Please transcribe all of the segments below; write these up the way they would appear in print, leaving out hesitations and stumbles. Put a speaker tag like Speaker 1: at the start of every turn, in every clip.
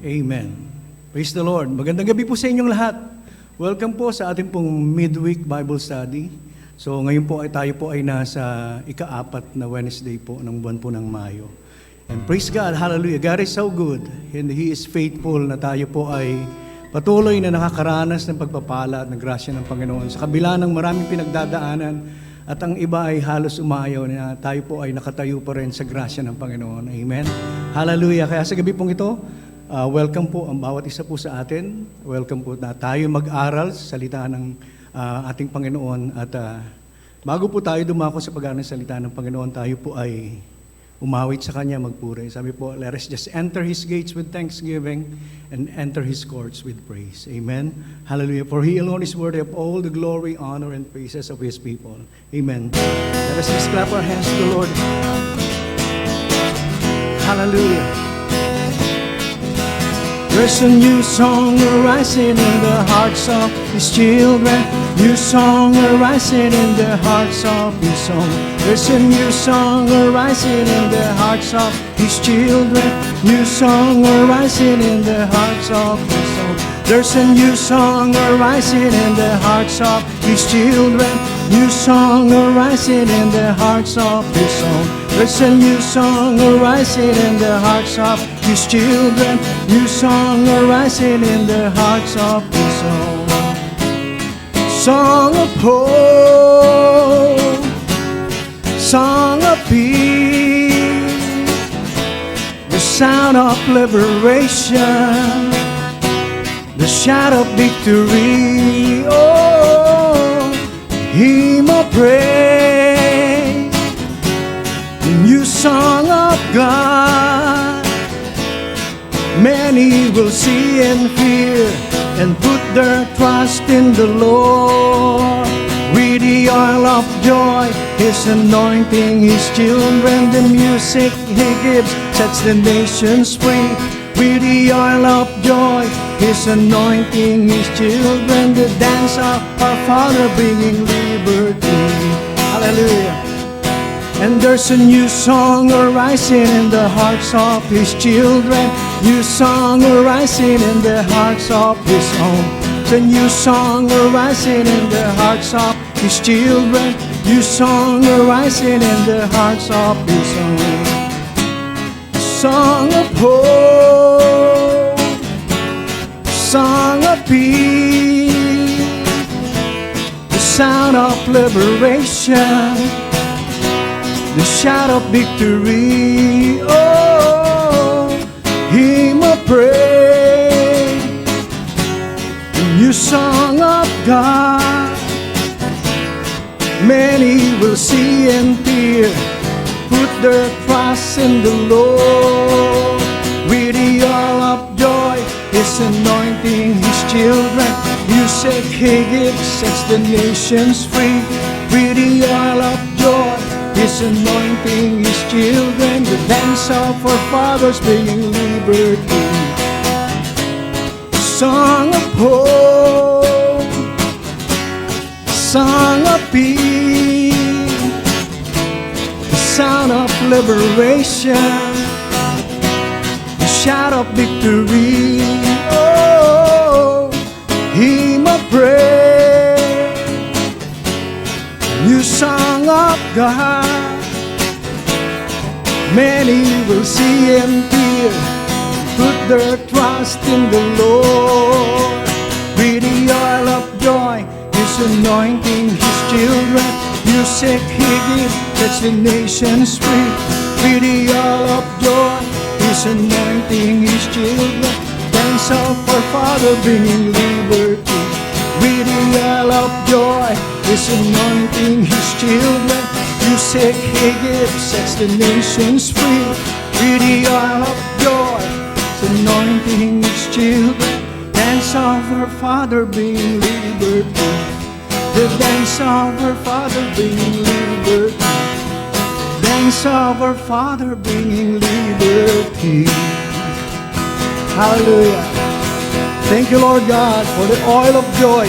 Speaker 1: Amen. Praise the Lord. Magandang gabi po sa inyong lahat. Welcome po sa ating pong midweek Bible study. So ngayon po ay tayo po ay nasa ika-4 na Wednesday po ng buwan po ng Mayo. And praise God, hallelujah. God is so good and He is faithful na tayo po ay patuloy na nakakaranas ng pagpapala at ng grasya ng Panginoon. Sa kabila ng maraming pinagdadaanan at ang iba ay halos umayaw na tayo po ay nakatayo pa rin sa grasya ng Panginoon. Amen. Hallelujah. Kaya sa gabi pong ito, welcome po ang bawat isa po sa atin. Welcome po na tayo mag-aral sa salita ng ating Panginoon. At bago po tayo dumako sa pag-aaral ng salita ng Panginoon, tayo po ay umawit sa Kanya, magpuri. Sabi po, let us just enter His gates with thanksgiving and enter His courts with praise. Amen. Hallelujah. For He alone is worthy of all the glory, honor, and praises of His people. Amen. Let us just clap our hands to the Lord. Hallelujah. There's a new song arising in the hearts of His children. New song arising in the hearts of His own. There's a new song arising in the hearts of His children. New song arising in the hearts of His own. There's a new song arising in the hearts of His children. New song arising in the hearts of His own. There's a new song arising in the hearts of His children. New song arising in the hearts of His own. Song of hope, song of peace, the sound of liberation, the shout of victory. Oh, hymn of praise, the new song of God. Many will see and fear and put their trust in the Lord. With the oil of joy, His anointing His children. The music He gives sets the nations free. With the oil of joy, His anointing His children. The dance of our Father bringing liberty. Hallelujah. And there's a new song arising in the hearts of His children. New song arising in the hearts of His own. It's a new song arising in the hearts of His children. New song arising in the hearts of His own. Song of hope, song of peace, the sound of liberation, the shout of victory. Oh, hymn of praise, the new song of God. Many will see and fear, put their trust in the Lord. With the oil of joy, His anointing His children. Music He gives sets the nations free. With the oil of joy, His anointing His children. The dance of our fathers bringing liberty. Song of hope, song of peace, the sound of liberation, the shout of victory. Oh, hymn of praise, new song of God. Many will see and fear, put their trust in the Lord. With the oil of joy, His anointing His children. Music He gives sets the nations free. With the oil of joy, His anointing His children. Dance of our Father bringing liberty. With the oil of joy, His anointing His children. Music He gives sets the nations free. With the oil of joy, His anointing His children. Dance of our Father bringing liberty. The dance of our Father bringing liberty. Dance of our Father bringing liberty. Hallelujah. Thank you, Lord God, for the oil of joy,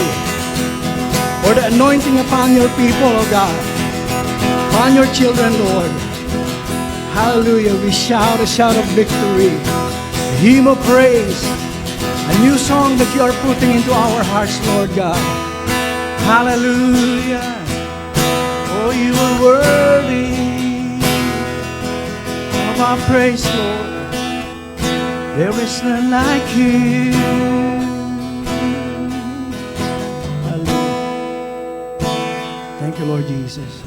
Speaker 1: for the anointing upon your people, O God, upon your children, Lord. Hallelujah. We shout a shout of victory. hymn of praise, a new song that you are putting into our hearts, Lord God. Hallelujah. Oh, you are worthy of our praise, Lord. There is none like you. Hallelujah. Thank you, Lord Jesus.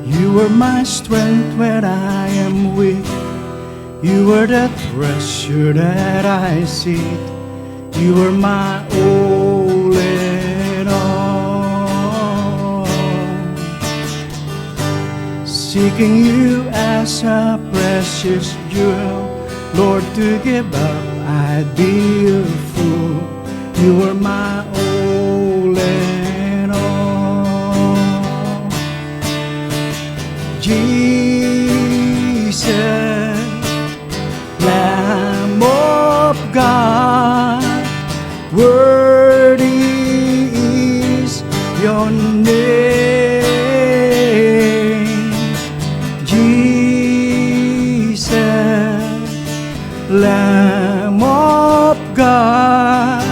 Speaker 1: You are my strength when I am weak. You are the treasure that I seek. You are my all in all. Seeking you as a precious jewel, Lord, to give up I'd be a fool. You are my all in all. Jesus, Lamb of God, worthy is your name. Jesus, Lamb of God,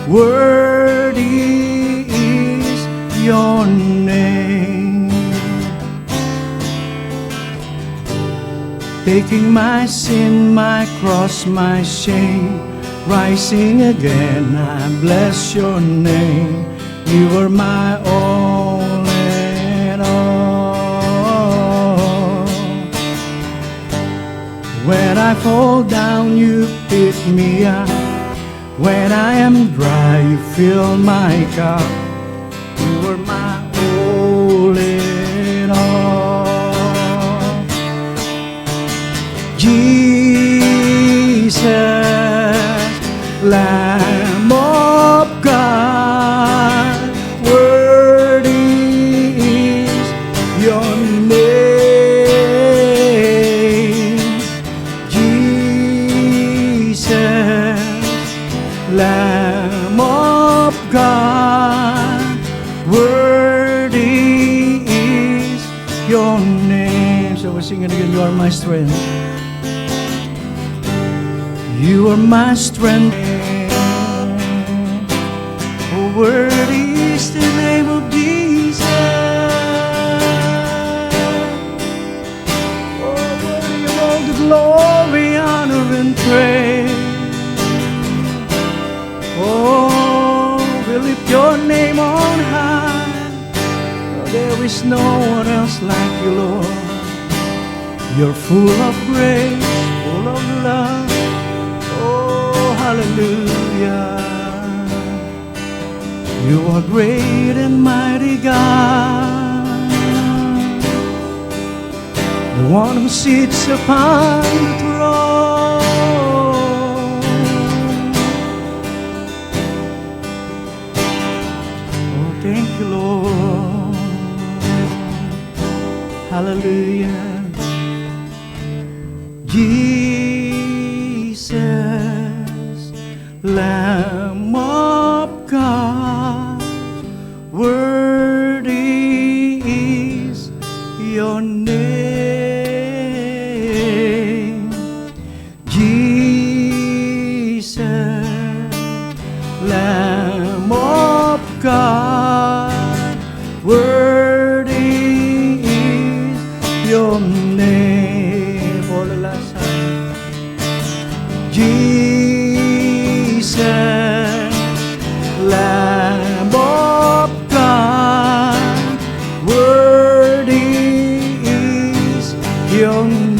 Speaker 1: worthy is your name. Taking my sin, my cross, my shame, rising again, I bless your name. You are my all in all. When I fall down, you pick me up. When I am dry, you fill my cup. You are my all in all. Jesus, Lamb of God, worthy is your name. Jesus, Lamb of God, worthy is your name. So we're singing again, you are my strength. You are my strength. Oh, worthy is the name of Jesus. Oh, worthy of all the glory, honor, and praise. Oh, we lift your name on high. Oh, there is no one else like you, Lord. You're full of grace, full of love. Hallelujah. You are great and mighty God, the one who sits upon the throne. Oh, thank you, Lord. Hallelujah. Jesus, Lamb of God, worthy is your name. Jesus, Lamb of God, worthy is your name. For the last time. Jesus, Lamb of God, worthy is your name.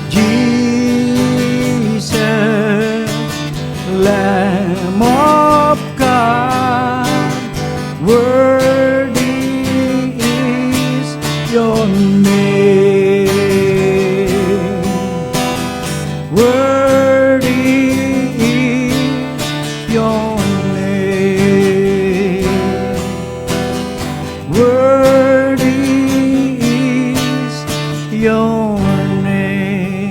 Speaker 1: Jesus, Lamb of God, worthy is your name. Worthy is your name. Worthy your name.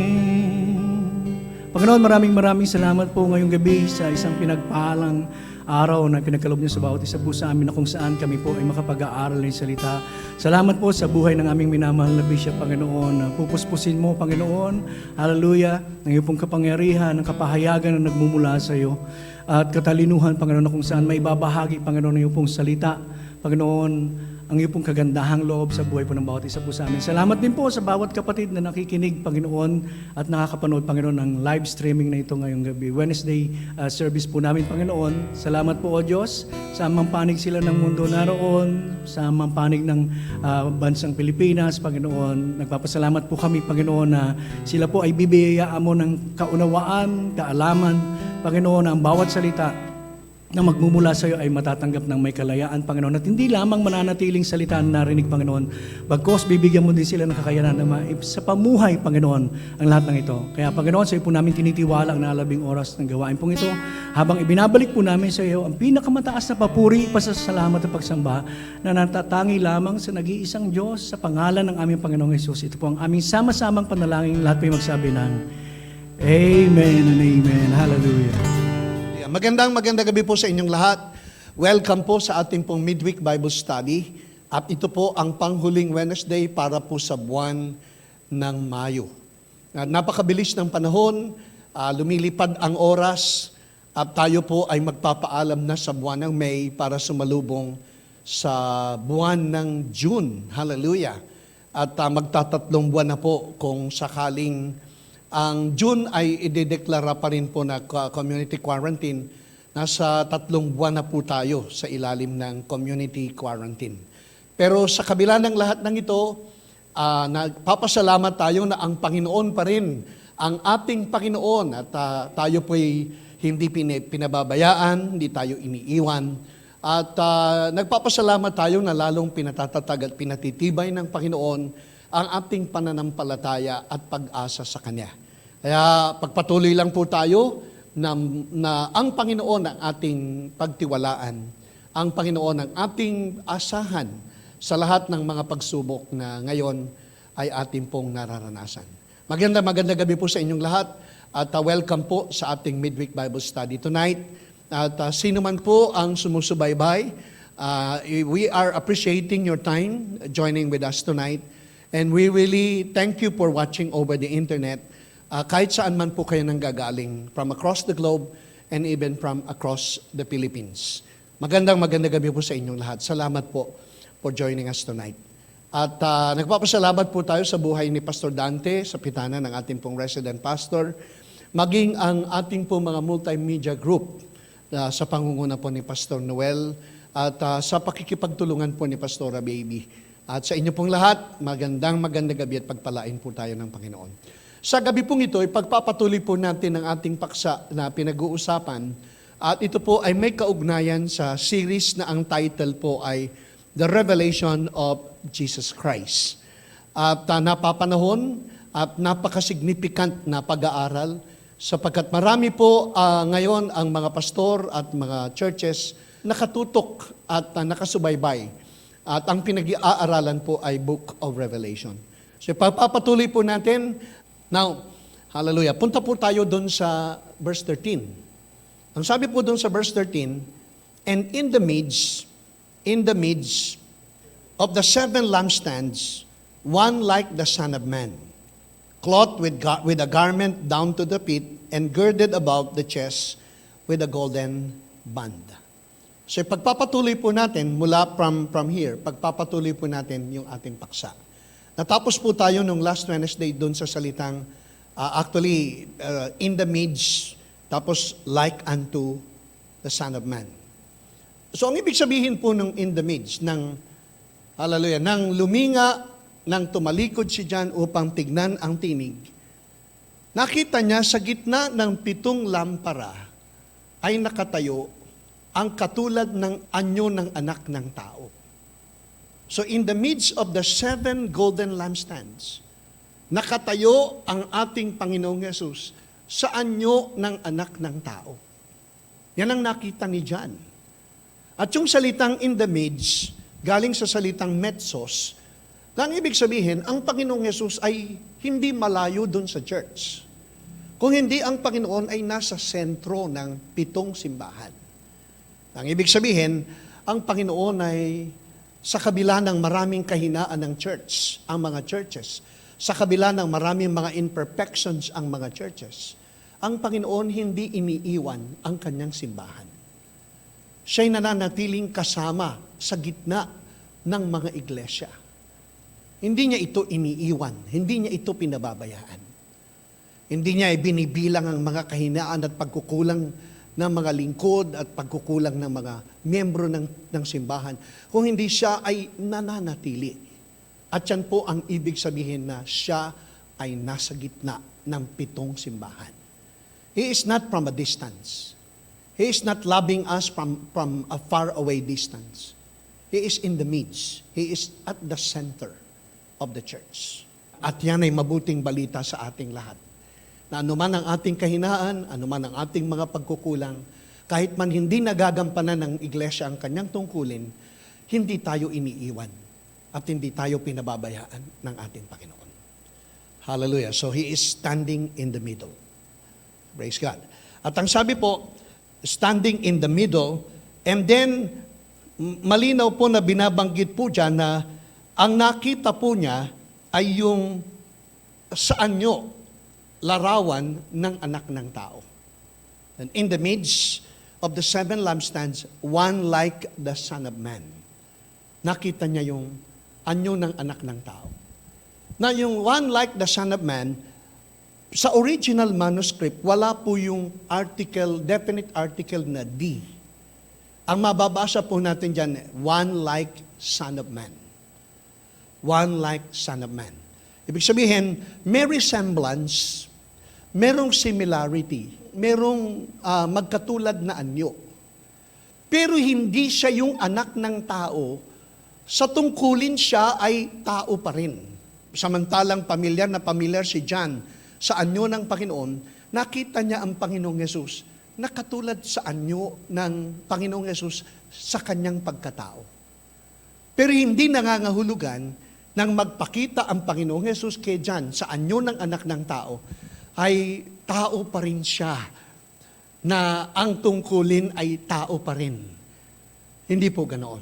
Speaker 1: Panginoon, maraming salamat po ngayong gabi sa isang pinagpalang araw na pinagkaloob niyo sa bawat isa po sa amin na kung saan kami po ay makapag-aaral ng salita. Salamat po sa buhay ng aming minamahal na Bishop, Panginoon. Pupuspusin mo, Panginoon, hallelujah, ng iyong pong kapangyarihan, ng kapahayagan na nagmumula sa iyo. At katalinuhan, Panginoon, na kung saan may babahagi, Panginoon, ng iyong pong salita. Panginoon, ang iyong pong kagandahang loob sa buhay po ng bawat isa po sa amin. Salamat din po sa bawat kapatid na nakikinig, Panginoon, at nakakapanood, Panginoon, ng live streaming na ito ngayong gabi. Wednesday service po namin, Panginoon. Salamat po, O Diyos, sa amang panig sila ng mundo naroon, sa amang panig ng bansang Pilipinas, Panginoon. Nagpapasalamat po kami, Panginoon, na sila po ay bibiyayaan mo ng kaunawaan, kaalaman, Panginoon, ang bawat salita na magmumula sa iyo ay matatanggap ng may kalayaan, Panginoon. At hindi lamang mananatiling salita na narinig, Panginoon, bagkos bibigyan mo din sila ng kakayanan na sa pamuhay, Panginoon, ang lahat ng ito. Kaya, Panginoon, sa iyo po namin tinitiwala ang nalabing oras ng gawain pong ito. Habang ibinabalik po namin sa iyo ang pinakamataas na papuri, pasasalamat at pagsamba na natatangi lamang sa nag-iisang Diyos sa pangalan ng aming Panginoong Hesus. Ito po ang aming sama-samang panalangin. Lahat po yung magsabi ng Amen and Amen. Hallelujah.
Speaker 2: Magandang gabi po sa inyong lahat. Welcome po sa ating pong Midweek Bible Study. At ito po ang panghuling Wednesday para po sa buwan ng Mayo. Napakabilis ng panahon, lumilipad ang oras, at tayo po ay magpapaalam na sa buwan ng May para sumalubong sa buwan ng June. Hallelujah! At magtatatlong buwan na po kung sakaling ang June ay idedeklara pa rin po na community quarantine. Nasa 3 buwan na po tayo sa ilalim ng community quarantine. Pero sa kabila ng lahat ng ito, nagpapasalamat tayo na ang Panginoon pa rin ang ating Panginoon at tayo po ay hindi pinababayaan, hindi tayo iniiwan. At nagpapasalamat tayo na lalong pinatatatag at pinatitibay ng Panginoon ang ating pananampalataya at pag-asa sa Kanya. Kaya pagpatuloy lang po tayo na ang Panginoon ang ating pagtiwalaan, ang Panginoon ang ating asahan sa lahat ng mga pagsubok na ngayon ay ating pong nararanasan. Maganda gabi po sa inyong lahat at welcome po sa ating Midweek Bible Study tonight. At sino man po ang sumusubaybay, we are appreciating your time joining with us tonight. And we really thank you for watching over the internet. Kahit saan man po kayo nanggagaling, from across the globe and even from across the Philippines. Maganda gabi po sa inyong lahat. Salamat po for joining us tonight. At nagpapasalamat po tayo sa buhay ni Pastor Dante, sa pitana ng ating pong resident pastor, maging ang ating pong mga multimedia group sa pangunguna po ni Pastor Noel at sa pakikipagtulungan po ni Pastora Baby. At sa inyo pong lahat, magandang gabi at pagpalain po tayo ng Panginoon. Sa gabi pong ito, ipagpapatuloy po natin ang ating paksa na pinag-uusapan. At ito po ay may kaugnayan sa series na ang title po ay The Revelation of Jesus Christ. At napapanahon at napakasignificant na pag-aaral sapagkat marami po ngayon ang mga pastor at mga churches nakatutok at nakasubaybay. At ang pinag-aaralan po ay Book of Revelation. So pagpapatuloy po natin. Now, hallelujah. Punta po tayo doon sa verse 13. Ang sabi po doon sa verse 13, and in the midst of the 7 lampstands, one like the Son of Man, clothed with a garment down to the feet, and girded about the chest with a golden band. So pagpapatuloy po natin mula from here, pagpapatuloy po natin yung ating paksa. Natapos po tayo nung last Wednesday doon sa salitang in the midst, tapos like unto the Son of Man. So ang ibig sabihin po nung in the midst, ng luminga, nang tumalikod si John upang tignan ang tinig, nakita niya sa gitna ng 7 lampara ay nakatayo ang katulad ng anyo ng anak ng tao. So in the midst of the 7 golden lampstands, nakatayo ang ating Panginoong Yesus sa anyo ng anak ng tao. Yan ang nakita ni John. At yung salitang in the midst, galing sa salitang metzos, Nang ibig sabihin, ang Panginoong Yesus ay hindi malayo doon sa church. Kung hindi, ang Panginoon ay nasa sentro ng 7 simbahan. Ang ibig sabihin, ang Panginoon ay sa kabila ng maraming kahinaan ng church, ang mga churches, sa kabila ng maraming mga imperfections ang mga churches, ang Panginoon hindi iniiwan ang kanyang simbahan. Siya'y nananatiling kasama sa gitna ng mga iglesia. Hindi niya ito iniiwan, hindi niya ito pinababayaan. Hindi niya binibilang ang mga kahinaan at pagkukulang ng mga lingkod at pagkukulang ng mga miyembro ng simbahan. Kung hindi, siya ay nananatili. At yan po ang ibig sabihin na siya ay nasa gitna ng 7 simbahan. He is not from a distance. He is not loving us from a far away distance. He is in the midst. He is at the center of the church. At yan ay mabuting balita sa ating lahat. Na anuman ang ating kahinaan, anuman ang ating mga pagkukulang, kahit man hindi nagagampanan ng iglesia ang kanyang tungkulin, hindi tayo iniiwan at hindi tayo pinababayaan ng ating Panginoon. Hallelujah. So He is standing in the middle. Praise God. At ang sabi po, standing in the middle, and then malinaw po na binabanggit po dyan na ang nakita po niya ay yung sa anyo, larawan ng anak ng tao. And in the midst of the 7 lampstands, one like the Son of Man. Nakita niya yung anyo ng anak ng tao. Na yung one like the Son of Man, sa original manuscript, wala po yung article, definite article na D. Ang mababasa po natin dyan, one like Son of Man. One like Son of Man. Ibig sabihin, may resemblance, merong similarity, merong magkatulad na anyo. Pero hindi siya yung anak ng tao, sa tungkulin siya ay tao pa rin. Samantalang pamilyar na pamilyar si John sa anyo ng Panginoon, nakita niya ang Panginoong Yesus na katulad sa anyo ng Panginoong Yesus sa kanyang pagkatao. Pero hindi nangangahulugan nang magpakita ang Panginoong Yesus kay John sa anyo ng anak ng tao, ay tao pa rin siya, na ang tungkulin ay tao pa rin. Hindi po ganoon.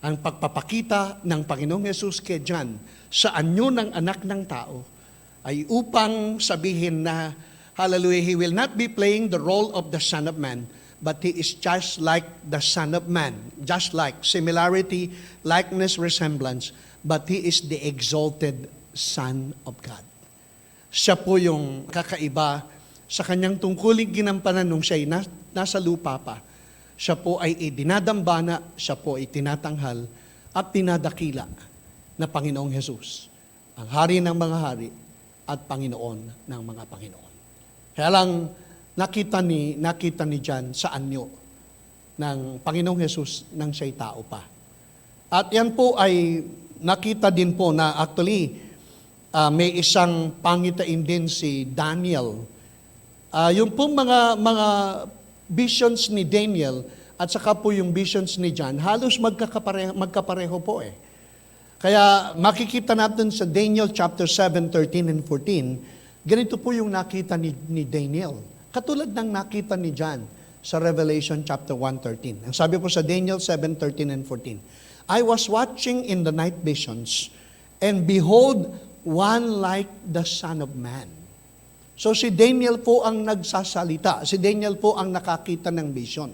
Speaker 2: Ang pagpapakita ng Panginoong Yesus kay John sa anyo ng anak ng tao ay upang sabihin na, hallelujah, He will not be playing the role of the Son of Man, but He is just like the Son of Man. Just like, similarity, likeness, resemblance, but He is the exalted Son of God. Siya po yung kakaiba sa kanyang tungkuling ginampanan nung siya ay nasa lupa pa. Siya po ay dinadambana, siya po ay tinatanghal at tinadakila na Panginoong Hesus, ang hari ng mga hari at Panginoon ng mga Panginoon. Kaya lang nakita ni John sa anyo ng Panginoong Hesus nang siya'y tao pa. At yan po ay nakita din po na actually may isang pangitain din si Daniel. Yung pong mga visions ni Daniel at saka po yung visions ni John, halos magkapareho po eh. Kaya makikita natin sa Daniel chapter 7, 13 and 14, ganito po yung nakita ni Daniel. Katulad ng nakita ni John sa Revelation chapter 1:13. Ang sabi po sa Daniel 7:13 and 14, I was watching in the night visions, and behold, one like the Son of Man. So si Daniel po ang nagsasalita. Si Daniel po ang nakakita ng vision.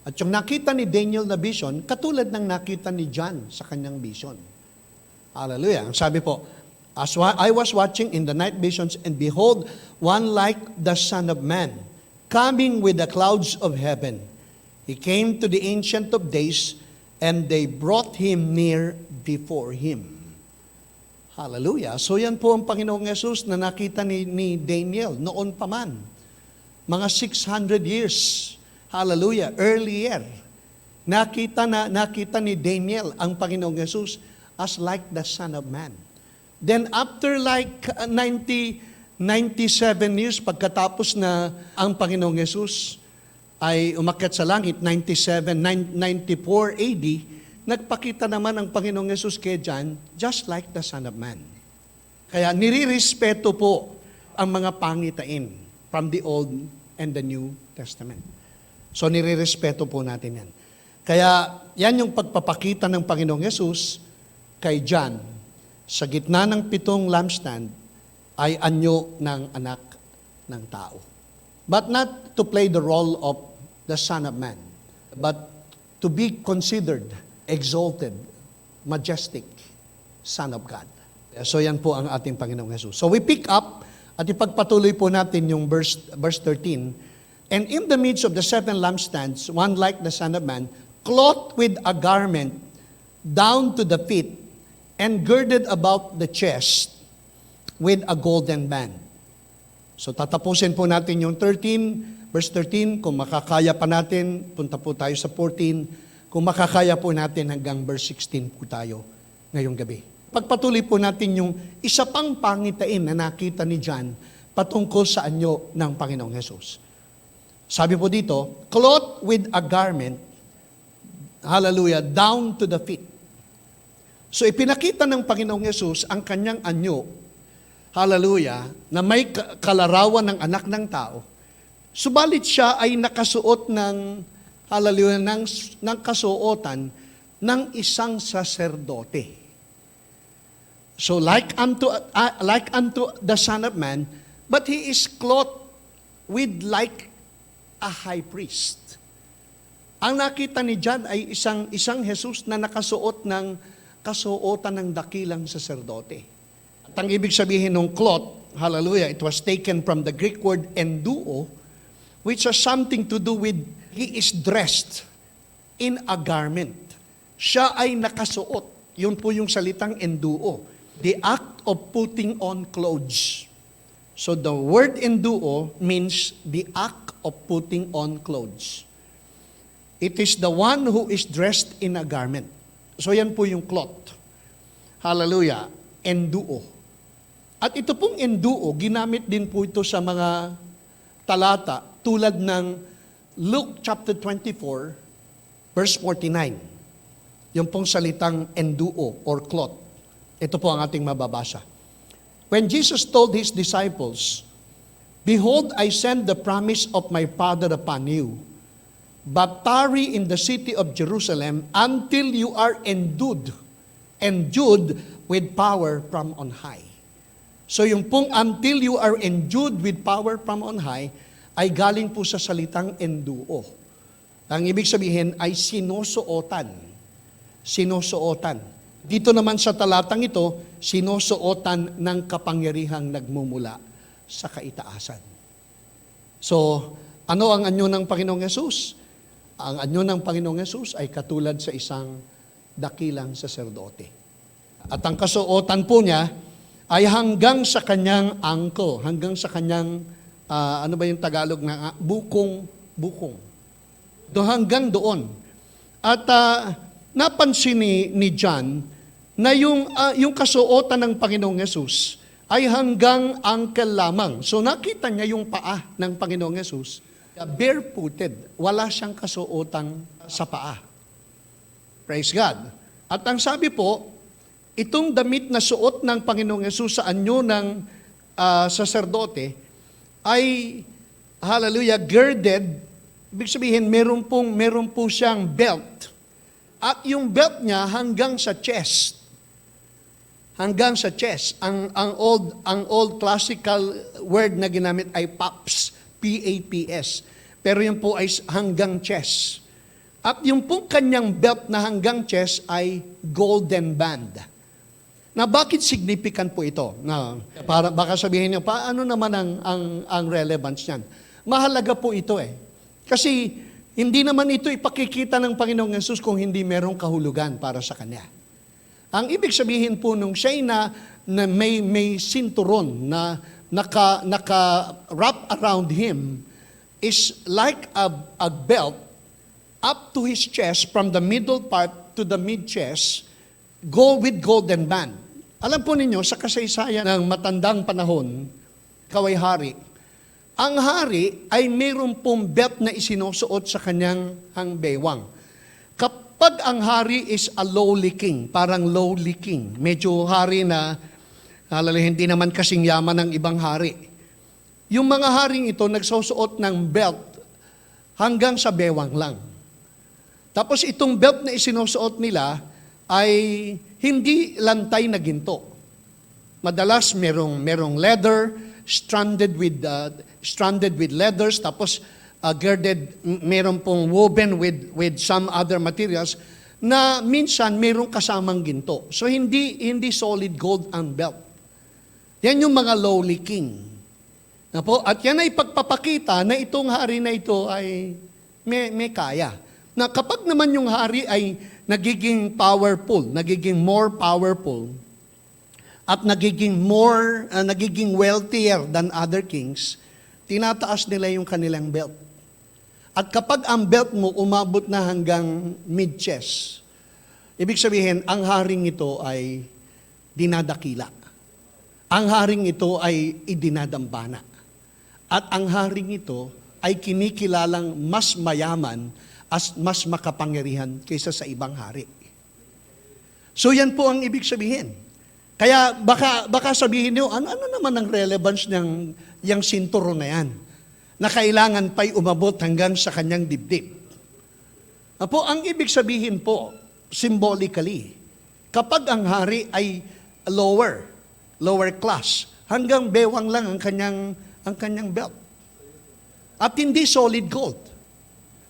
Speaker 2: At yung nakita ni Daniel na vision, katulad ng nakita ni John sa kanyang vision. Hallelujah. Ang sabi po, as I was watching in the night visions, and behold, one like the Son of Man, coming with the clouds of heaven. He came to the Ancient of Days, and they brought Him near before Him. Hallelujah. So yan po ang Panginoong Yesus na nakita ni Daniel noon pa man. Mga 600 years. Hallelujah. Earlier. Nakita ni Daniel ang Panginoong Yesus as like the Son of Man. Then after like 97 years, pagkatapos na ang Panginoong Yesus ay umakyat sa langit, 94 AD, nagpakita naman ang Panginoong Yesus kay John, just like the Son of Man. Kaya nirirespeto po ang mga pangitain from the Old and the New Testament. So nirirespeto po natin yan. Kaya yan yung pagpapakita ng Panginoong Yesus kay John sa gitna ng 7 lampstand ay anyo ng anak ng tao. But not to play the role of the Son of Man, but to be considered exalted, majestic Son of God. So yan po ang ating Panginoong Yesus. So we pick up at ipagpatuloy po natin yung verse 13. And in the midst of the 7 lampstands, one like the Son of Man, clothed with a garment down to the feet, and girded about the chest with a golden band. So tatapusin po natin yung 13, verse 13. Kung makakaya pa natin, punta po tayo sa 14. Kung makakaya po natin hanggang verse 16 po tayo ngayong gabi. Pagpatuloy po natin yung isa pang pangitain na nakita ni John patungkol sa anyo ng Panginoong Yesus. Sabi po dito, clothed with a garment, hallelujah, down to the feet. So ipinakita ng Panginoong Yesus ang kanyang anyo, hallelujah, na may kalarawan ng anak ng tao. Subalit siya ay nakasuot ng, hallelujah, ng kasuotan ng isang saserdote. So like unto the Son of Man, but he is clothed with like a high priest. Ang nakita ni John ay isang Jesus na nakasuot ng kasuotan ng dakilang saserdote. At ang ibig sabihin ng cloth, hallelujah, it was taken from the Greek word enduo, which has something to do with he is dressed in a garment. Siya ay nakasuot. Yun po yung salitang enduo. The act of putting on clothes. So the word enduo means the act of putting on clothes. It is the one who is dressed in a garment. So yan po yung cloth. Hallelujah. Enduo. At ito pong enduo, ginamit din po ito sa mga talata tulad ng Luke chapter 24, verse 49. Yung pong salitang enduo or cloth. Ito po ang ating mababasa. When Jesus told His disciples, "Behold, I send the promise of my Father upon you, but tarry in the city of Jerusalem until you are endued with power from on high." So yung pong until you are endued with power from on high ay galing po sa salitang enduo. Ang ibig sabihin ay sinusuotan. Sinusuotan. Dito naman sa talatang ito, sinusuotan ng kapangyarihang nagmumula sa kaitaasan. So, ano ang anyo ng Panginoong Yesus? Ang anyo ng Panginoong Yesus ay katulad sa isang dakilang saserdote. At ang kasuotan po niya ay hanggang sa kanyang angko, hanggang sa kanyang, ano ba yung Tagalog na bukong. Hanggang doon. At napansin ni John na yung kasuotan ng Panginoong Yesus ay hanggang ankle lamang. So nakita niya yung paa ng Panginoong Yesus, barefooted, wala siyang kasuotang sa paa. Praise God. At ang sabi po, itong damit na suot ng Panginoong Yesus sa anyo ng saserdote ay, hallelujah, girded, ibig sabihin meron po siyang belt. At yung belt niya hanggang sa chest. Hanggang sa chest. Ang old classical word na ginamit ay PAPS, P-A-P-S. Pero yun po ay hanggang chest. At yung po kanyang belt na hanggang chest ay golden band. Na bakit significant po ito? Na para baka sabihin niyo, paano naman ang relevance niyan? Mahalaga po ito eh. Kasi hindi naman ito ipakikita ng Panginoong Yesus kung hindi merong kahulugan para sa Kanya. Ang ibig sabihin po nung siya na may sinturon na naka-wrap around him is like a belt up to his chest from the middle part to the mid-chest, with golden band. Alam po ninyo, sa kasaysayan ng matandang panahon, kaway hari, ang hari ay mayroon pong belt na isinusuot sa kanyang hangbewang. kapag ang hari is a lowly king, parang lowly king, medyo hari na hindi naman kasing yaman ng ibang hari. Yung mga haring ito nagsusuot ng belt hanggang sa bewang lang. Tapos itong belt na isinusuot nila ay hindi lantay na ginto. Madalas merong leather, stranded with leathers, tapos girded, meron pong woven with some other materials na minsan merong kasamang ginto. So hindi solid gold ang belt. Yan yung mga lowly king. At yan ay pagpapakita na itong hari na ito ay may kaya. Na kapag naman yung hari ay nagiging powerful, nagiging more powerful, at nagiging wealthier than other kings, tinataas nila yung kanilang belt. At kapag ang belt mo umabot na hanggang mid-chest, ibig sabihin, ang haring ito ay dinadakila. Ang haring ito ay idinadambana. At ang haring ito ay kinikilalang mas mayaman at mas makapangyarihan kaysa sa ibang hari. So yan po ang ibig sabihin. Kaya baka sabihin niyo, ano naman ang relevance ng yung sinturo na yan? Na kailangan pa'y umabot hanggang sa kanyang dibdib. Ang ibig sabihin po, symbolically, kapag ang hari ay lower class, hanggang bewang lang ang kanyang belt. At hindi solid gold.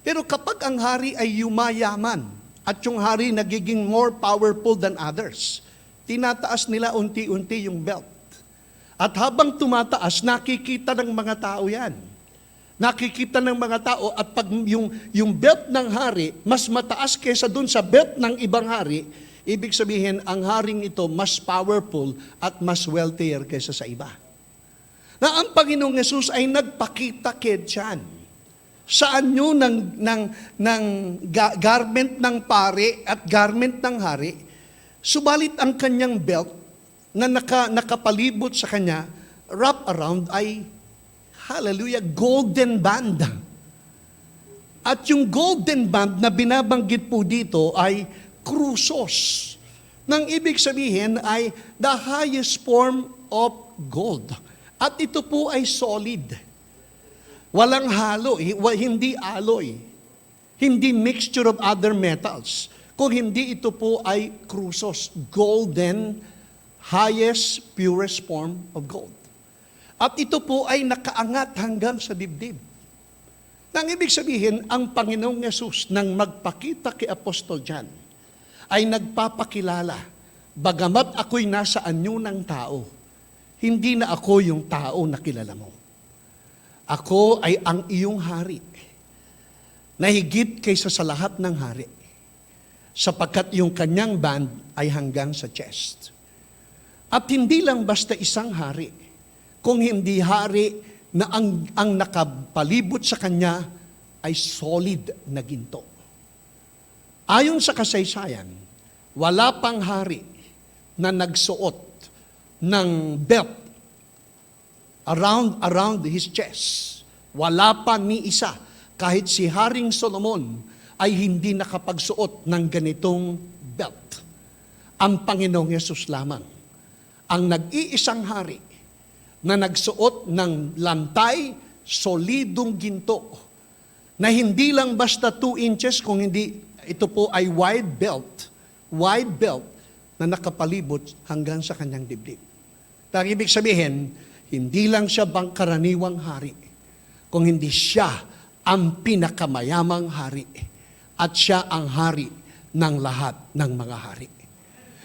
Speaker 2: Pero kapag ang hari ay yumayaman, at yung hari nagiging more powerful than others, tinataas nila unti-unti yung belt. At habang tumataas, nakikita ng mga tao yan. Nakikita ng mga tao at pag yung belt ng hari mas mataas kaysa dun sa belt ng ibang hari, ibig sabihin ang haring ito mas powerful at mas wealthier kaysa sa iba. Na ang Panginoong Yesus ay nagpakita kay John. Saan nyo ng garment ng pare at garment ng hari, subalit ang kanyang belt na nakapalibot sa kanya, wrap around ay, hallelujah, golden band. At yung golden band na binabanggit po dito ay krusos. Nang ibig sabihin ay the highest form of gold. At ito po ay solid. Walang halo, hindi alloy. Hindi mixture of other metals. Kung hindi ito po ay krusos, golden, highest, purest form of gold. At ito po ay nakaangat hanggang sa dibdib. Nang ibig sabihin, ang Panginoong Yesus nang magpakita kay Apostol John, ay nagpapakilala, bagamat ako'y nasa anyo ng tao, hindi na ako yung tao na kilala mo. Ako ay ang iyong hari, na higit kaysa sa lahat ng hari, sapagkat yung kanyang band ay hanggang sa chest. At hindi lang basta isang hari, kung hindi hari na ang nakapalibot sa kanya ay solid na ginto. Ayon sa kasaysayan, wala pang hari na nagsuot ng belt around his chest. Wala pa ni isa, kahit si Haring Solomon ay hindi nakapagsuot ng ganitong belt. Ang Panginoong Yesus lamang, ang nag-iisang hari na nagsuot ng lantay, solidong ginto, na hindi lang basta 2 inches, kung hindi, ito po ay wide belt na nakapalibot hanggang sa kanyang dibdib. Ang ibig sabihin, hindi lang siya karaniwang hari, kung hindi siya ang pinakamayamang hari, at siya ang hari ng lahat ng mga hari.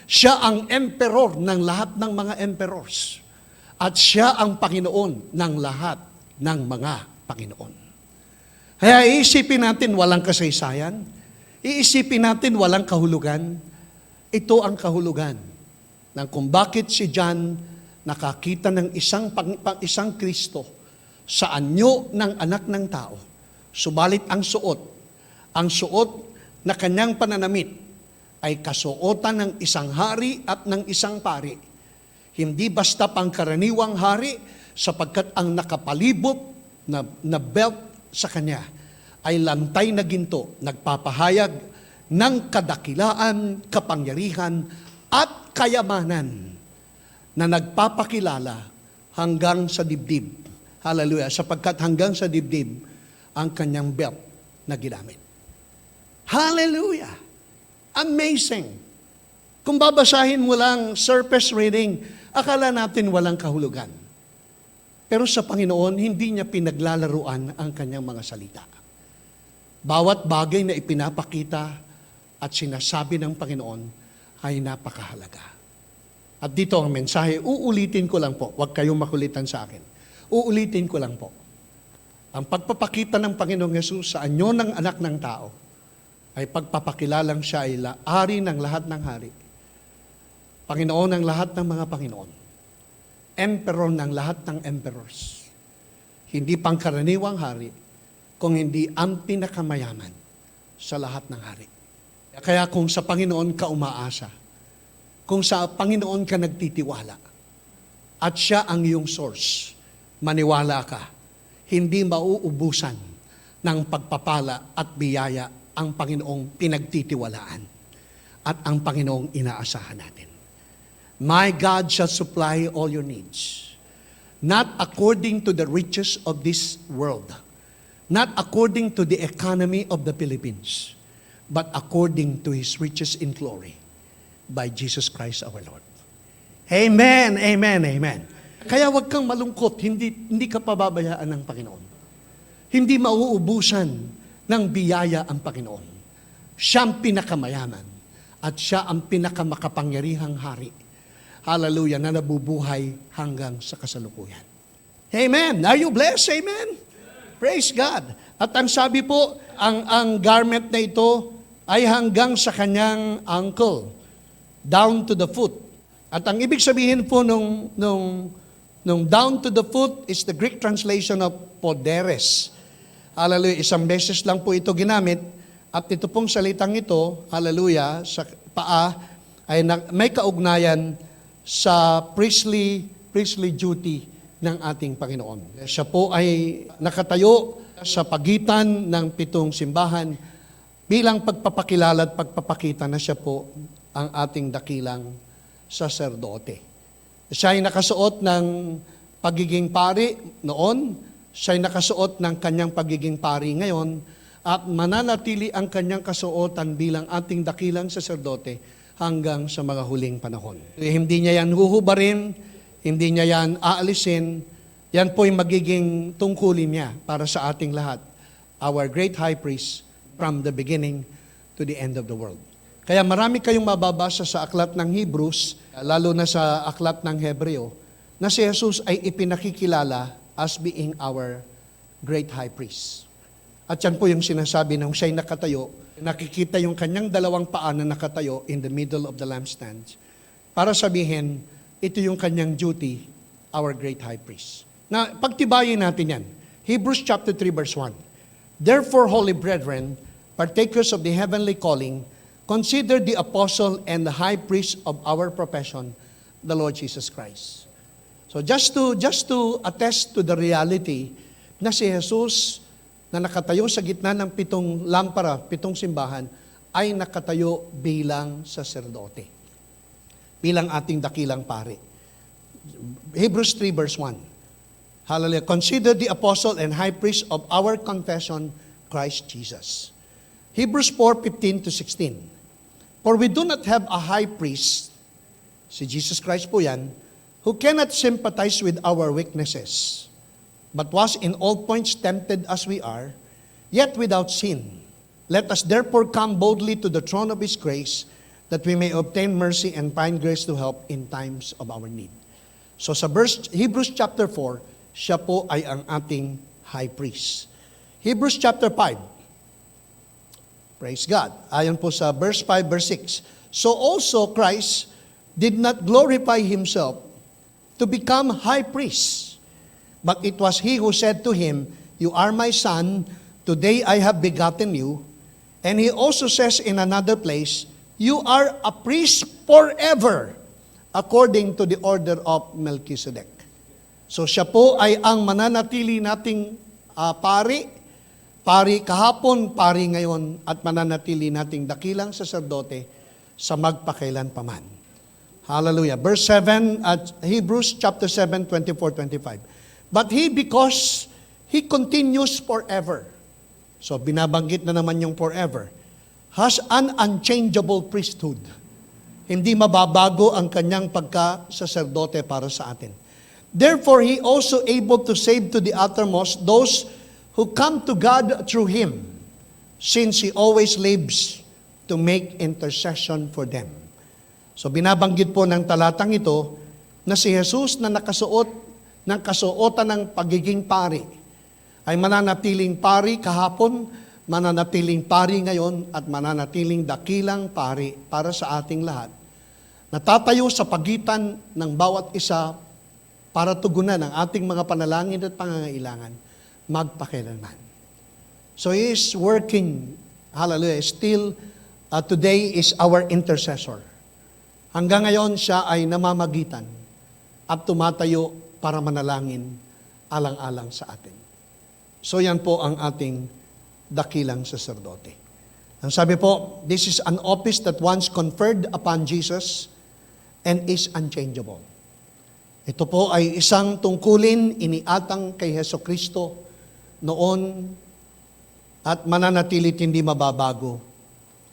Speaker 2: Siya ang emperor ng lahat ng mga emperors. At siya ang Panginoon ng lahat ng mga Panginoon. Kaya iisipin natin walang kasaysayan, iisipin natin walang kahulugan. Ito ang kahulugan ng kung bakit si John nakakita ng isang Kristo sa anyo ng anak ng tao. Subalit ang suot na kanyang pananamit ay kasuotan ng isang hari at ng isang pari. Hindi basta pangkaraniwang hari, sapagkat ang nakapalibot na belt sa kanya ay lantay na ginto, nagpapahayag ng kadakilaan, kapangyarihan, at kayamanan na nagpapakilala hanggang sa dibdib. Hallelujah. Sapagkat hanggang sa dibdib ang kanyang belt na ginamit. Hallelujah. Amazing. Kung babasahin mo lang surface reading, akala natin walang kahulugan. Pero sa Panginoon, hindi niya pinaglalaruan ang kanyang mga salita. Bawat bagay na ipinapakita at sinasabi ng Panginoon ay napakahalaga. At dito ang mensahe, uulitin ko lang po. Huwag kayong makulitan sa akin. Uulitin ko lang po. Ang pagpapakita ng Panginoong Yesus sa anyo ng anak ng tao ay pagpapakilalang siya ay ari ng lahat ng hari. Panginoon ng lahat ng mga Panginoon. Emperor ng lahat ng emperors. Hindi pangkaraniwang hari, kung hindi ang pinakamayaman sa lahat ng hari. Kaya kung sa Panginoon ka umaasa, kung sa Panginoon ka nagtitiwala, at siya ang iyong source, maniwala ka, hindi mauubusan ng pagpapala at biyaya ang Panginoong pinagtitiwalaan at ang Panginoong inaasahan natin. My God shall supply all your needs, not according to the riches of this world, not according to the economy of the Philippines, but according to His riches in glory by Jesus Christ our Lord. Amen, amen, amen. Kaya wag kang malungkot, hindi ka pababayaan ng Panginoon. Hindi mauubusan ng biyaya ang Panginoon. Siya ang pinakamayaman at siya ang pinakamakapangyarihang hari. Hallelujah, na nabubuhay hanggang sa kasalukuyan. Amen. Are you blessed? Amen. Praise God. At ang sabi po, ang garment na ito ay hanggang sa kanyang ankle, down to the foot. At ang ibig sabihin po nung down to the foot is the Greek translation of poderes. Hallelujah. Isang beses lang po ito ginamit. At ito pong salitang ito, hallelujah, sa paa, ay may kaugnayan sa priestly duty ng ating Panginoon. Siya po ay nakatayo sa pagitan ng 7 simbahan bilang pagpapakilala at pagpapakita na siya po ang ating dakilang saserdote. Siya ay nakasuot ng pagiging pari noon, siya ay nakasuot ng kanyang pagiging pari ngayon, at mananatili ang kanyang kasuotan bilang ating dakilang saserdote hanggang sa mga huling panahon. Hindi niya yan huhubarin, hindi niya yan aalisin, yan po yung magiging tungkulin niya para sa ating lahat, our great high priest from the beginning to the end of the world. Kaya marami kayong mababasa sa aklat ng Hebrews, lalo na sa aklat ng Hebreo, na si Jesus ay ipinakikilala as being our great high priest. At yan po yung sinasabi ng siya'y nakatayo, nakikita yung kanyang dalawang paa na nakatayo in the middle of the lampstands para sabihin, ito yung kanyang duty, our great high priest. Na pagtibayin natin yan. Hebrews chapter 3 verse 1. Therefore, holy brethren, partakers of the heavenly calling, consider the apostle and the high priest of our profession, the Lord Jesus Christ. So just to attest to the reality na si Jesus na nakatayo sa gitna ng 7 lampara, 7 simbahan, ay nakatayo bilang saserdote. Bilang ating dakilang pari. Hebrews 3 verse 1. Hallelujah. Consider the apostle and high priest of our confession, Christ Jesus. Hebrews 4:15 to 16. For we do not have a high priest, si Jesus Christ po yan, who cannot sympathize with our weaknesses, but was in all points tempted as we are, yet without sin. Let us therefore come boldly to the throne of His grace, that we may obtain mercy and find grace to help in times of our need. So sa Hebrews chapter 4, siya po ay ang ating high priest. Hebrews chapter 5, praise God. Ayon po sa verse 5, verse 6. So also Christ did not glorify Himself to become high priest, but it was He who said to Him, You are my son, today I have begotten you. And He also says in another place, You are a priest forever, according to the order of Melchizedek. So siya po ay ang mananatili nating pari, Pari kahapon, pari ngayon, at mananatili nating dakilang saserdote sa magpakailanpaman. Hallelujah. Verse 7 at Hebrews chapter 7, 24-25. But He, because He continues forever. So binabanggit na naman yung forever. Has an unchangeable priesthood. Hindi mababago ang kanyang pagka-saserdote para sa atin. Therefore, He also able to save to the uttermost those who come to God through Him, since He always lives to make intercession for them. So binabanggit po ng talatang ito na si Jesus na nakasuot ng kasuotan ng pagiging pari ay mananatiling pari kahapon, mananatiling pari ngayon, at mananatiling dakilang pari para sa ating lahat. Natatayo sa pagitan ng bawat isa para tugunan ang ating mga panalangin at pangangailangan magpakailanman. So He is working, hallelujah, still today is our intercessor. Hanggang ngayon siya ay namamagitan at tumatayo para manalangin alang-alang sa atin. So yan po ang ating dakilang saserdote. Ang sabi po, this is an office that once conferred upon Jesus and is unchangeable. Ito po ay isang tungkulin iniatang kay Hesukristo noon at mananatilit hindi mababago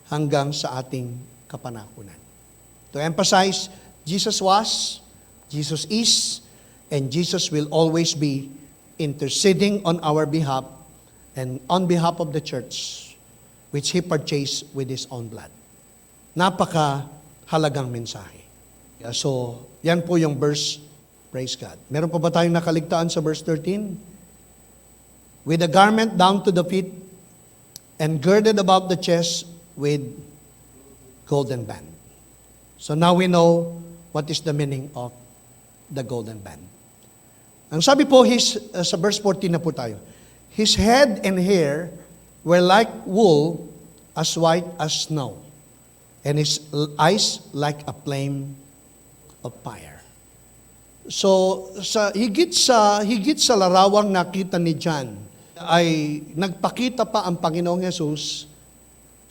Speaker 2: hanggang sa ating kapanahunan. To emphasize, Jesus was, Jesus is, and Jesus will always be interceding on our behalf and on behalf of the church which He purchased with His own blood. Napaka-halagang mensahe. So, yan po yung verse, praise God. Meron pa ba tayong nakaligtaan sa verse 13? With a garment down to the feet and girded about the chest with golden band. So now we know what is the meaning of the golden band. Ang sabi po, sa verse 14 na po tayo, His head and hair were like wool, as white as snow, and His eyes like a flame of fire. So, higit sa larawang nakita ni John, ay nagpakita pa ang Panginoong Yesus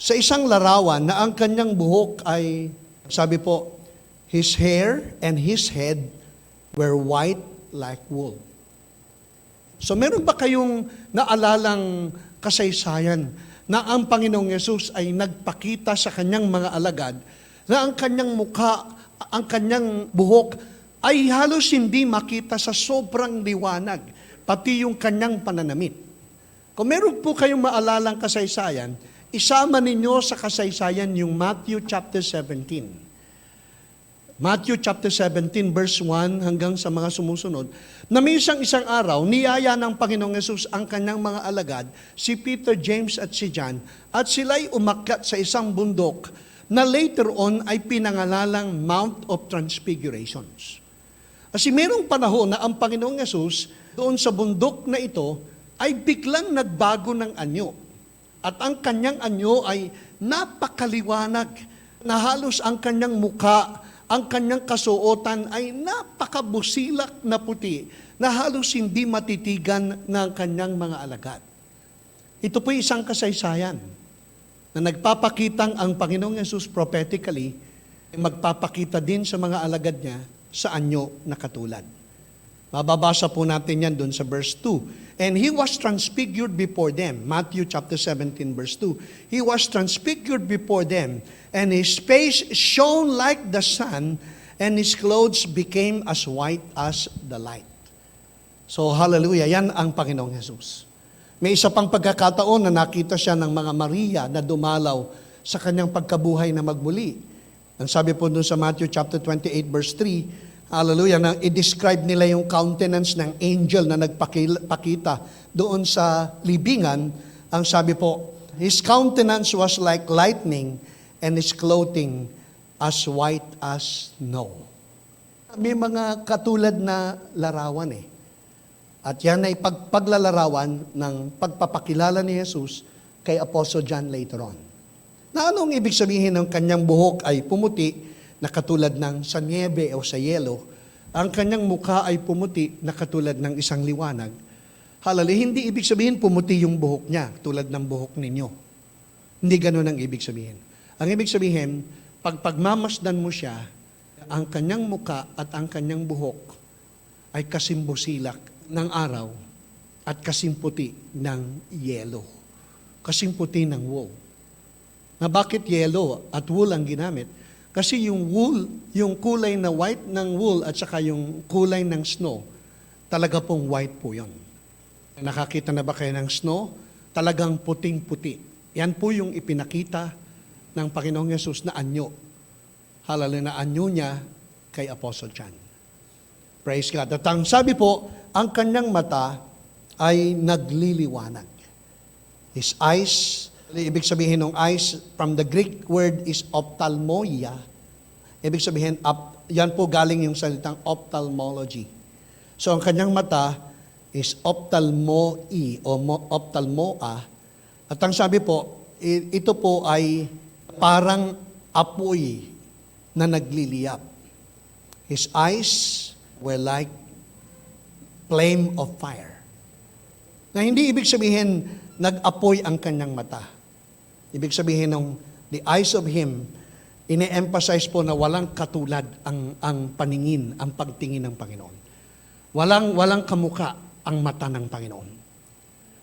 Speaker 2: sa isang larawan na ang kanyang buhok ay, sabi po, His hair and His head were white like wool. So meron ba kayong naalalang kasaysayan na ang Panginoong Yesus ay nagpakita sa kanyang mga alagad na ang kanyang mukha, ang kanyang buhok ay halos hindi makita sa sobrang liwanag, pati yung kanyang pananamit. Kung meron po kayong maalalang kasaysayan, isama ninyo sa kasaysayan yung Matthew chapter 17. Matthew chapter 17 verse 1 hanggang sa mga sumusunod, na may isang araw, niyaya ng Panginoong Yesus ang kanyang mga alagad, si Peter, James at si John, at sila'y umakyat sa isang bundok na later on ay pinangalalang Mount of Transfigurations. Kasi merong panahon na ang Panginoong Yesus doon sa bundok na ito ay biglang nagbago ng anyo. At ang kanyang anyo ay napakaliwanag na halos ang kanyang muka, ang kanyang kasuotan ay napakabusilak na puti na halos hindi matitigan ng kanyang mga alagad. Ito po isang kasaysayan na nagpapakitang ang Panginoong Yesus prophetically magpapakita din sa mga alagad niya sa anyo na katulad. Mababasa po natin yan doon sa verse 2. And He was transfigured before them. Matthew chapter 17 verse 2. He was transfigured before them, and His face shone like the sun, and His clothes became as white as the light. So hallelujah, yan ang Panginoong Jesus. May isa pang pagkakataon na nakita siya ng mga Maria na dumalaw sa kanyang pagkabuhay na magmuli. Ang sabi po doon sa Matthew chapter 28 verse 3, hallelujah, na i-describe nila yung countenance ng angel na nagpakita doon sa libingan. Ang sabi po, His countenance was like lightning and His clothing as white as snow. May mga katulad na larawan eh. At yan ay paglalarawan ng pagpapakilala ni Jesus kay Apostle John later on. Na anong ibig sabihin ng kanyang buhok ay pumuti na katulad ng sa niebe o sa yelo, ang kanyang mukha ay pumuti na katulad ng isang liwanag. Hallelujah. Hindi ibig sabihin pumuti yung buhok niya, tulad ng buhok ninyo. Hindi ganun ang ibig sabihin. Ang ibig sabihin, pag pagmamasdan mo siya, ang kanyang muka at ang kanyang buhok ay kasimbusilak ng araw at kasimputi ng yelo. Kasimputi ng wool. Na bakit yelo at wool ang ginamit? Kasi yung wool, yung kulay na white ng wool at saka yung kulay ng snow, talaga pong white po yun. Nakakita na ba kayo ng snow? Talagang puting-puti. Yan po yung ipinakita ng Panginoong Yesus na anyo. Hallelujah, na anyo niya kay Apostle John. Praise God. At ang sabi po, ang kanyang mata ay nagliliwanag. His eyes, ibig sabihin ng eyes, from the Greek word is ophthalmoia. Ibig sabihin, yan po galing yung salitang ophthalmology. So ang kanyang mata is ophthalmoi o ophthalmoa. At ang sabi po, ito po ay parang apoy na nagliliyab. His eyes were like flame of fire. Na hindi ibig sabihin nag-apoy ang kanyang mata. Ibig sabihin ng the eyes of him, ine-emphasize po na walang katulad ang paningin, ang pagtingin ng Panginoon. Walang kamuka ang mata ng Panginoon.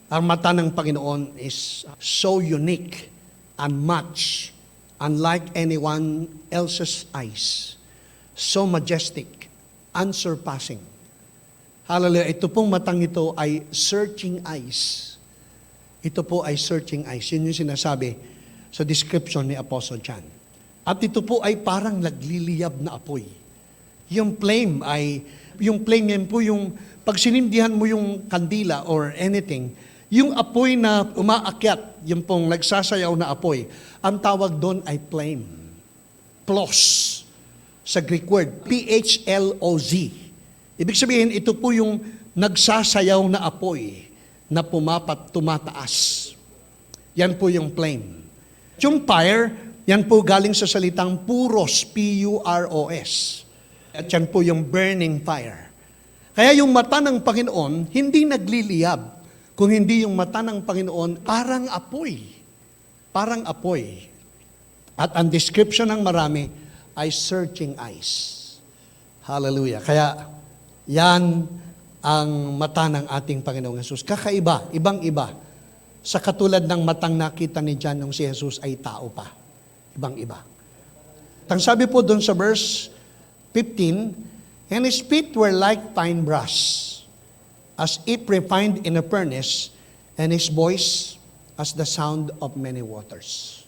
Speaker 2: Ang mata ng Panginoon is so unique, unmatched, unlike anyone else's eyes. So majestic, unsurpassing. Hallelujah. Ito pong matang ito ay searching eyes. Ito po ay searching eyes. Yun yung sinasabi sa description ni Apostle John. At ito po ay parang nagliliyab na apoy. Yung flame yan po yung, pag sinindihan mo yung kandila or anything, yung apoy na umaakyat, yung pong nagsasayaw na apoy, ang tawag doon ay flame. Plos, sa Greek word, P-H-L-O-Z. Ibig sabihin, ito po yung nagsasayaw na apoy na tumataas. Yan po yung flame. Yung fire, yan po galing sa salitang puros, P-U-R-O-S. At yan po yung burning fire. Kaya yung mata ng Panginoon, hindi nagliliyab. Kung hindi yung mata ng Panginoon, parang apoy. Parang apoy. At ang description ng marami ay searching eyes. Hallelujah. Kaya yan ang mata ng ating Panginoong Yesus. Kakaiba, ibang-iba. Sa katulad ng matang nakita ni John nung si Jesus ay tao pa. Ibang-iba. Ang sabi po doon sa verse 15, and his feet were like fine brass, as if refined in a furnace, and his voice as the sound of many waters.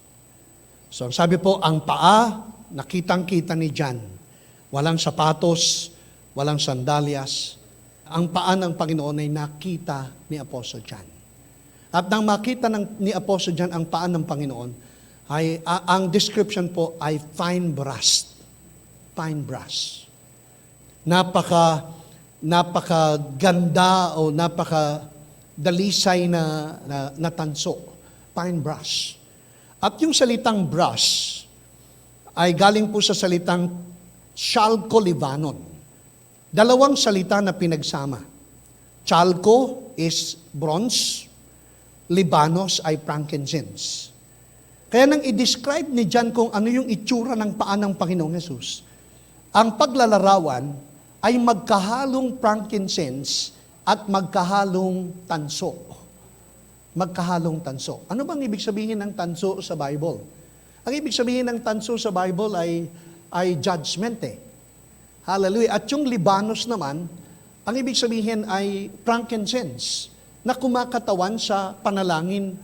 Speaker 2: So sabi po, ang paa, nakitang-kita ni John. Walang sapatos, walang sandalyas. Ang paa ng Panginoon ay nakita ni Apostle John. At nang makita ni Apostle John ang paa ng Panginoon, ay ang description po ay fine brass. Fine brass. Napakaganda o napakadalisay na tanso. Fine brass. At yung salitang brass ay galing po sa salitang chalco-libanon. Dalawang salita na pinagsama. Chalco is bronze, Libanos ay frankincense. Kaya nang i-describe ni John kung ano yung itsura ng paa ng Panginoong Yesus, ang paglalarawan ay magkahalong frankincense at magkahalong tanso. Magkahalong tanso. Ano bang ibig sabihin ng tanso sa Bible? Ang ibig sabihin ng tanso sa Bible ay judgment eh. Hallelujah. At yung Libanos naman, ang ibig sabihin ay frankincense na kumakatawan sa panalangin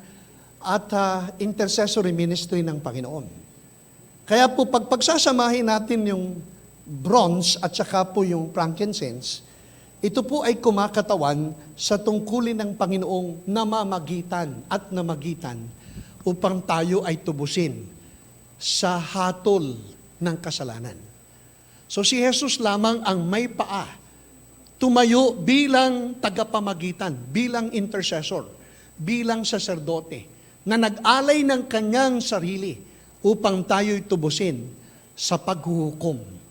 Speaker 2: at intercessory ministry ng Panginoon. Kaya po pagsasamahin natin yung bronze at saka po yung frankincense, ito po ay kumakatawan sa tungkulin ng Panginoong namamagitan at namagitan upang tayo ay tubusin sa hatol ng kasalanan. So si Jesus lamang ang may paa, tumayo bilang tagapamagitan, bilang intercessor, bilang saserdote, na nag-alay ng kanyang sarili upang tayo'y tubusin sa paghuhukom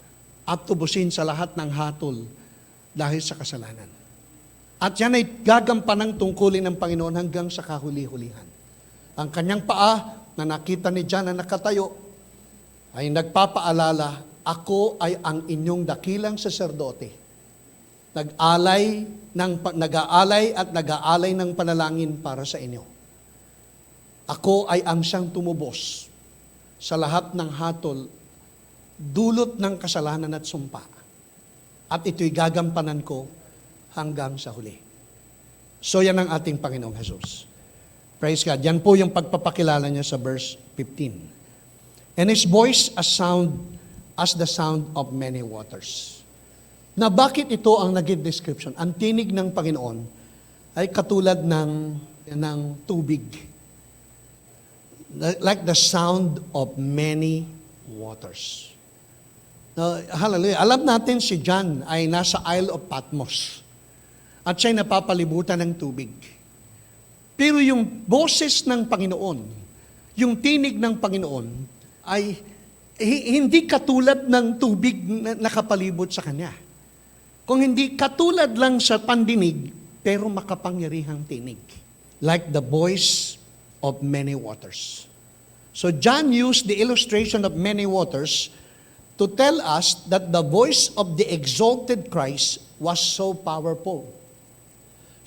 Speaker 2: at tubusin sa lahat ng hatol dahil sa kasalanan. At yan ay gagampan ng tungkulin ng Panginoon hanggang sa kahuli-hulihan. Ang kanyang paa na nakita ni John na nakatayo ay nagpapaalala, ako ay ang inyong dakilang saserdote. Nag-aalay at nag-aalay ng panalangin para sa inyo. Ako ay ang siyang tumubos sa lahat ng hatol, dulot ng kasalanan at sumpa. At ito'y gagampanan ko hanggang sa huli. So yan ang ating Panginoong Jesus. Praise God. Yan po yung pagpapakilala niya sa verse 15. And His voice as the sound of many waters. Na bakit ito ang naging description? Ang tinig ng Panginoon ay katulad ng tubig. Like the sound of many waters. Hallelujah. Alam natin si John ay nasa Isle of Patmos. At siya'y napapalibutan ng tubig. Pero yung boses ng Panginoon, yung tinig ng Panginoon, ay hindi katulad ng tubig na nakapalibot sa Kanya. Kung hindi katulad lang sa pandinig, pero makapangyarihang tinig. Like the voice of many waters. So John used the illustration of many waters to tell us that the voice of the exalted Christ was so powerful.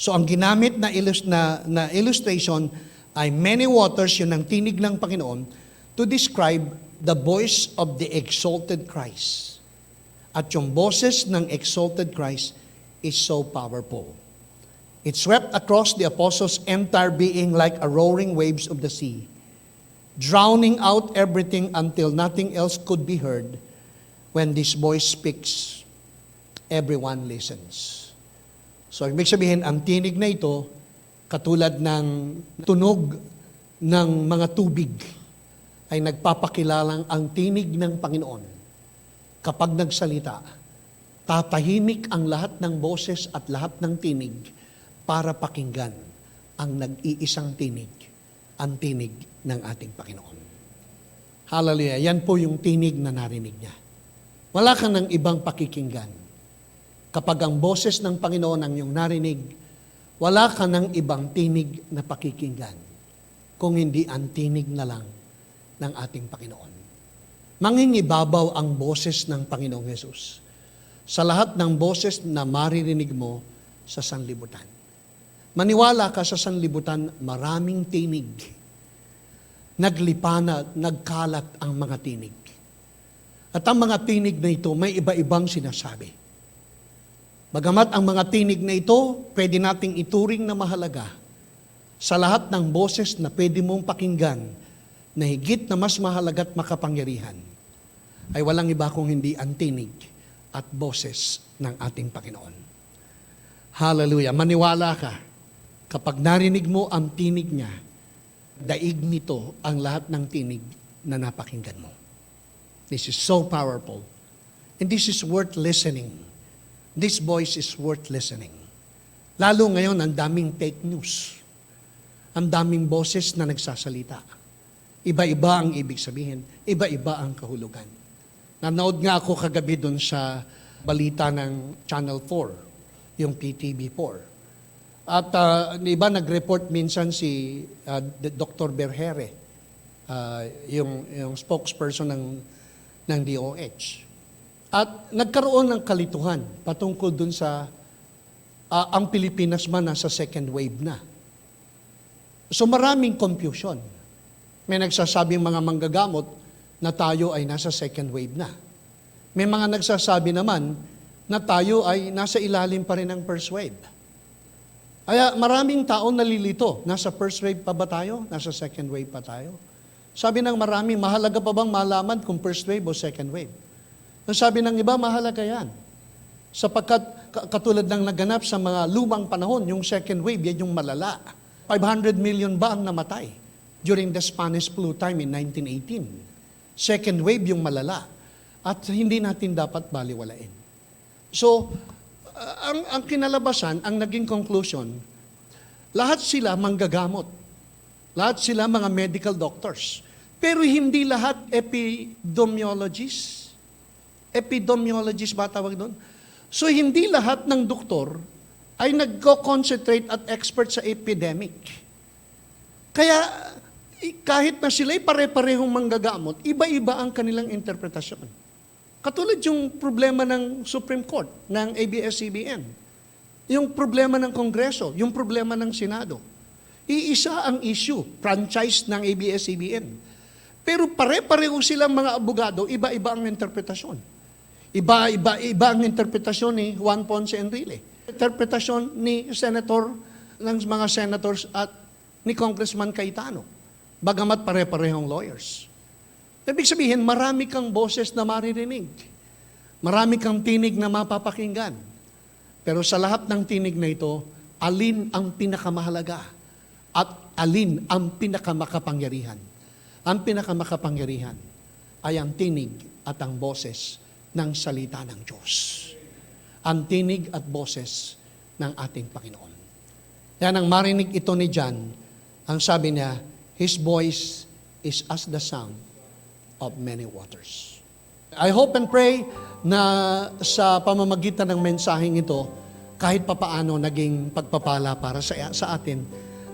Speaker 2: So ang ginamit na illustration ay many waters, yun ang tinig ng Panginoon, to describe the voice of the exalted Christ. At yung boses ng exalted Christ is so powerful. It swept across the apostles' entire being like a roaring waves of the sea, drowning out everything until nothing else could be heard. When this voice speaks, everyone listens. So, ibig sabihin, ang tinig na ito, katulad ng tunog ng mga tubig, ay nagpapakilalang ang tinig ng Panginoon. Kapag nagsalita, tatahimik ang lahat ng boses at lahat ng tinig para pakinggan ang nag-iisang tinig, ang tinig ng ating Panginoon. Hallelujah. Yan po yung tinig na narinig niya. Wala ka ng ibang pakikinggan. Kapag ang boses ng Panginoon ang iyong narinig, wala ka ng ibang tinig na pakikinggan, kung hindi ang tinig na lang ng ating Panginoon. Mangingibabaw ang boses ng Panginoong Jesus sa lahat ng boses na maririnig mo sa sanlibutan. Maniwala ka sa sanlibutan, maraming tinig. Naglipana, nagkalat ang mga tinig. At ang mga tinig na ito, may iba-ibang sinasabi. Bagamat ang mga tinig na ito, pwede nating ituring na mahalaga sa lahat ng boses na pwede mong pakinggan na higit na mas mahalaga at makapangyarihan, ay walang iba kung hindi ang tinig at boses ng ating Panginoon. Hallelujah. Maniwala ka, kapag narinig mo ang tinig niya, daig nito ang lahat ng tinig na napakinggan mo. This is so powerful. And this is worth listening. This voice is worth listening. Lalo ngayon, ang daming fake news. Ang daming boses na nagsasalita. Iba-iba ang ibig sabihin. Iba-iba ang kahulugan. Nanood nga ako kagabi doon sa balita ng Channel 4, yung PTV4. At iba nag-report minsan si Dr. Berhere, yung spokesperson ng DOH. At nagkaroon ng kalituhan patungkol dun sa ang Pilipinas man nasa second wave na. So maraming confusion. May nagsasabing mga manggagamot na tayo ay nasa second wave na. May mga nagsasabi naman na tayo ay nasa ilalim pa rin ng first wave. Kaya maraming tao nalilito. Nasa first wave pa ba tayo? Nasa second wave pa tayo? Sabi ng marami, mahalaga pa bang malaman kung first wave o second wave? Ang sabi ng iba, mahalaga yan. Sapagkat katulad ng naganap sa mga lumang panahon, yung second wave, yan yung malala. 500 million ba ang namatay during the Spanish flu time in 1918? Second wave yung malala. At hindi natin dapat baliwalain. So, ang kinalabasan, ang naging conclusion, lahat sila manggagamot. Lahat sila mga medical doctors. Pero hindi lahat epidemiologists. Epidemiologist ba tawag doon? So hindi lahat ng doktor ay nagko-concentrate at expert sa epidemic. Kaya kahit na sila'y pare-parehong manggagamot, iba-iba ang kanilang interpretasyon. Katulad yung problema ng Supreme Court, ng ABS-CBN, yung problema ng Kongreso, yung problema ng Senado. Iisa ang issue, franchise ng ABS-CBN. Pero pare-pareho silang mga abogado, iba-iba ang interpretasyon. Iba ang interpretasyon ni Juan Ponce Enrile. Interpretasyon ni ng mga senators at ni Congressman Cayetano. Bagamat pare-parehong lawyers. Ibig sabihin, marami kang boses na maririnig. Marami kang tinig na mapapakinggan. Pero sa lahat ng tinig na ito, alin ang pinakamahalaga at alin ang pinakamakapangyarihan? Ang pinakamakapangyarihan ay ang tinig at ang boses ng salita ng Diyos. Ang tinig at boses ng ating Panginoon. Yan ang marinig ito ni John. Ang sabi niya, His voice is as the sound of many waters. I hope and pray na sa pamamagitan ng mensaheng ito, kahit papaano naging pagpapala para sa atin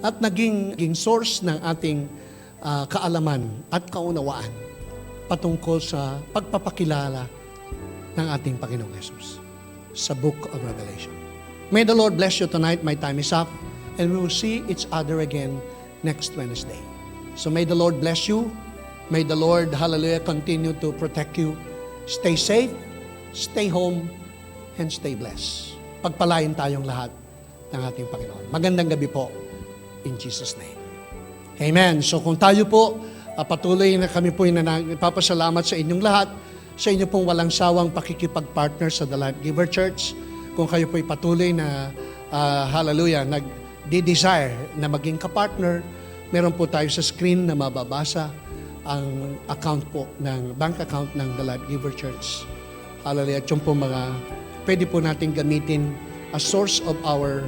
Speaker 2: at naging source ng ating kaalaman at kaunawaan patungkol sa pagpapakilala ng ating Panginoong Yesus sa Book of Revelation. May the Lord bless you tonight. My time is up and we will see each other again next Wednesday. So may the Lord bless you. May the Lord, hallelujah, continue to protect you. Stay safe, stay home, and stay blessed. Pagpalain tayong lahat ng ating Panginoon. Magandang gabi po in Jesus' name. Amen. So kung tayo po, patuloy na kami po ipapasalamat sa inyong lahat, sa inyo pong walang sawang pakikipag-partner sa The Life Giver Church. Kung kayo po'y patuloy na, hallelujah, nag-desire na maging kapartner, meron po tayo sa screen na mababasa ang account po bank account ng The Life Giver Church. Hallelujah. At yung po pwede po natin gamitin as source of our,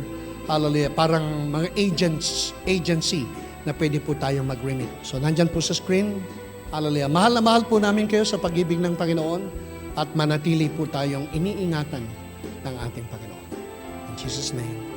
Speaker 2: hallelujah, parang mga agency na pwede po tayong mag-remit. So nandyan po sa screen. Hallelujah. Mahal na mahal po namin kayo sa pag-ibig ng Panginoon at manatili po tayong iniingatan ng ating Panginoon. In Jesus' name.